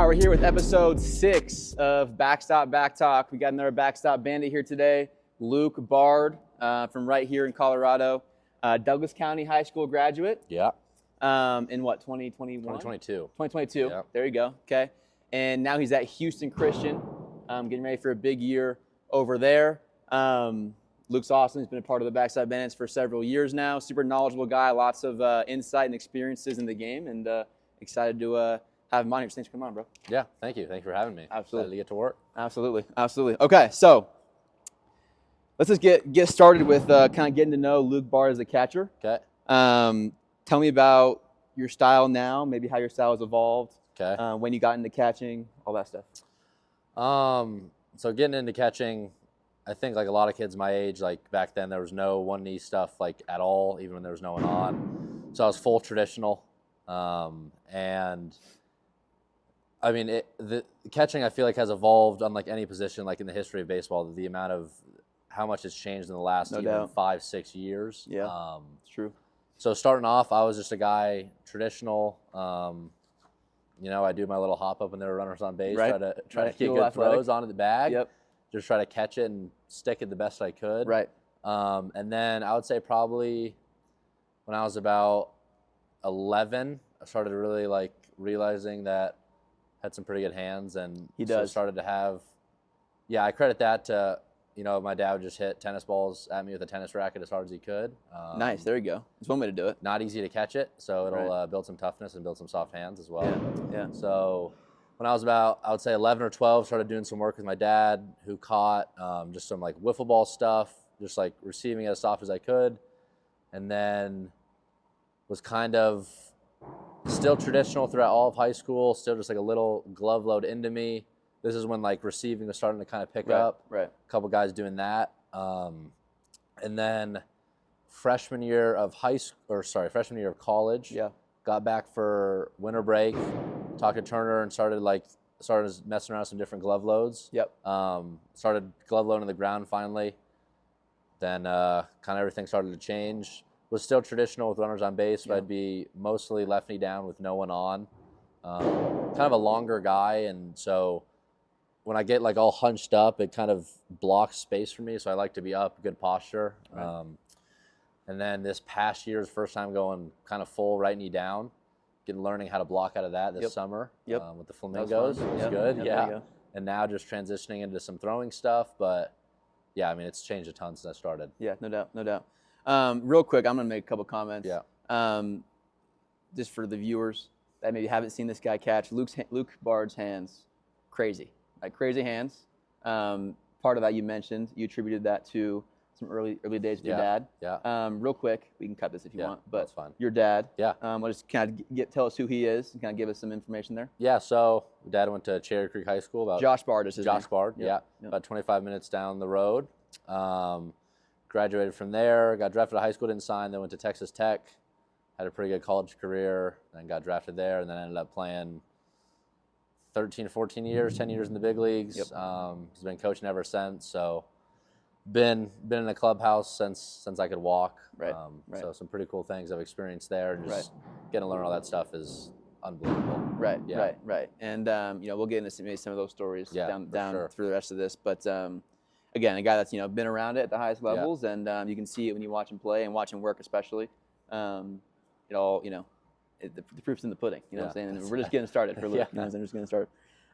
we're here with episode 6 of Backstop Back Talk. We got another Backstop Bandit here today, Luke BARD from right here in Colorado, Douglas County High School graduate. Yeah. In what, 2021? 2022. 2022. Yep. There you go. Okay. And now he's at Houston Christian, getting ready for a big year over there. Luke's awesome. He's been a part of the Backstop Bandits for several years now. Super knowledgeable guy, lots of insight and experiences in the game, and excited to have him on here. Thanks for coming on, bro. Yeah, thank you. Thanks for having me. Absolutely. Excited to get to work. Absolutely. Absolutely. Okay, so let's just get started with kind of getting to know Luke BARD as a catcher. Okay. Tell me about your style now, maybe how your style has evolved, Okay. when you got into catching, all that stuff. So getting into catching, I think like a lot of kids my age, like back then there was no one knee stuff like at all, even when there was no one on. So I was full traditional. And I mean, the catching I feel like has evolved unlike any position like in the history of baseball. The amount of how much has changed in the last No even doubt. 5-6 years. Yeah, it's true. So starting off, I was just a guy traditional. You know, I do my little hop up when there were runners on base, Right. try to Right. get Little good athletic. throws onto the bag. Yep. Just try to catch it and stick it the best I could. Right. And then I would say probably when I was about 11, I started really like realizing that I had some pretty good hands, and He so does. started to have. Yeah, I credit that to, you know, my dad would just hit tennis balls at me with a tennis racket as hard as he could. Nice. There you go. It's one way to do it. Not easy to catch it, so it'll Right. build some toughness and build some soft hands as well. Yeah. Yeah. So when I was about, I would say 11 or 12, started doing some work with my dad, who caught just some like wiffle ball stuff, just like receiving it as soft as I could, and then was kind of still traditional throughout all of high school, still just like a little glove load into me. This is when like receiving was starting to kind of pick up. Right. A couple guys doing that. And then freshman year of freshman year of college, Yeah. got back for winter break, talked to Turner and started messing around with some different glove loads. Yep. Started glove loading on the ground finally. Then kind of everything started to change. Was still traditional with runners on base, but Yeah. I'd be mostly left knee down with no one on. Kind of a longer guy, and so when I get like all hunched up, it kind of blocks space for me. So I like to be up, good posture. Right. And then this past year's first time going kind of full right knee down, learning how to block out of that this Yep. summer. Yep. With the That Flamingos. fun. It was Yep. good. Yep, Yeah. there you go. And now just transitioning into some throwing stuff. But yeah, I mean, it's changed a ton since I started. Yeah, no doubt, no doubt. Real quick, I'm gonna make a couple comments. Yeah. Just for the viewers that maybe haven't seen this guy catch, Luke BARD's hands, crazy, like crazy hands. Part of that you mentioned, you attributed that to some early days with your dad. Yeah. Real quick, we can cut this if you Yeah, want, but that's fine. your dad. Yeah. I'll just kind of tell us who he is and kind of give us some information there. Yeah. So Dad went to Cherry Creek High School. About Josh BARD is his Josh name. BARD. Yep. Yeah. Yep. About 25 minutes down the road. Graduated from there. Got drafted to high school, didn't sign. Then went to Texas Tech. Had a pretty good college career. Then got drafted there, and then ended up playing 13, 14 years, 10 years in the big leagues. Yep. He's been coaching ever since. So been in the clubhouse since I could walk. Right, right. So some pretty cool things I've experienced there, and just getting to learn all that stuff is unbelievable. Right, Yeah. right. And you know, we'll get into maybe some of those stories down sure. through the rest of this. But again, a guy that's been around it at the highest levels, and you can see it when you watch him play and watch him work, especially. It all the proof's in the pudding. You know what I'm saying? And we're just getting started for Luke. Yeah. You know what I'm saying? We're just getting started.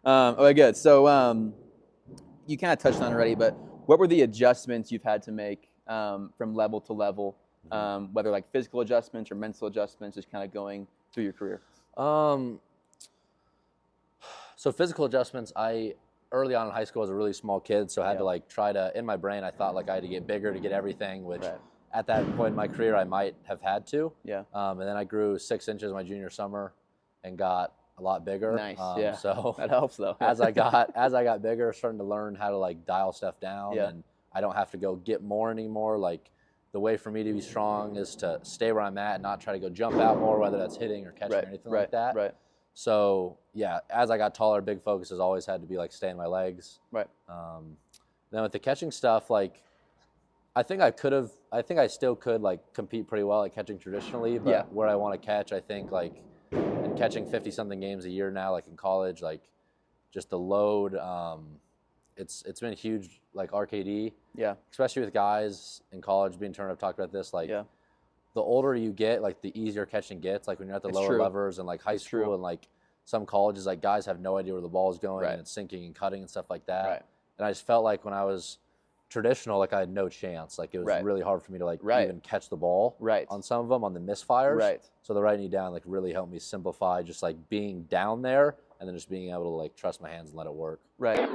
Okay, good. So you kind of touched on it already, but what were the adjustments you've had to make from level to level, whether like physical adjustments or mental adjustments, just kind of going through your career? So physical adjustments, early on in high school I was a really small kid, so I had to like try to, in my brain I thought like I had to get bigger to get everything, which at that point in my career I might have had to. Yeah. And then I grew 6 inches my junior summer and got a lot bigger. Nice. Yeah. So that helps though. as I got bigger, starting to learn how to like dial stuff down, Yeah. and I don't have to go get more anymore. Like the way for me to be strong is to stay where I'm at and not try to go jump out more, whether that's hitting or catching or anything like that. Right. So yeah, as I got taller, big focus has always had to be like staying my legs. Right. Then with the catching stuff, like I think I still could like compete pretty well at catching traditionally, but where I want to catch, I think like in catching 50 something games a year now, like in college, like just the load. It's been huge, like RKD. Yeah. Especially with guys in college being turned up. Talked about this, like the older you get, like the easier catching gets. Like when you're at the lower levers and like high school and like some colleges, like guys have no idea where the ball is going and it's sinking and cutting and stuff like that. Right. And I just felt like when I was traditional, like I had no chance. Like it was really hard for me to like even catch the ball on some of them, on the misfires. Right. So the right knee down like really helped me simplify just like being down there and then just being able to like trust my hands and let it work. Right.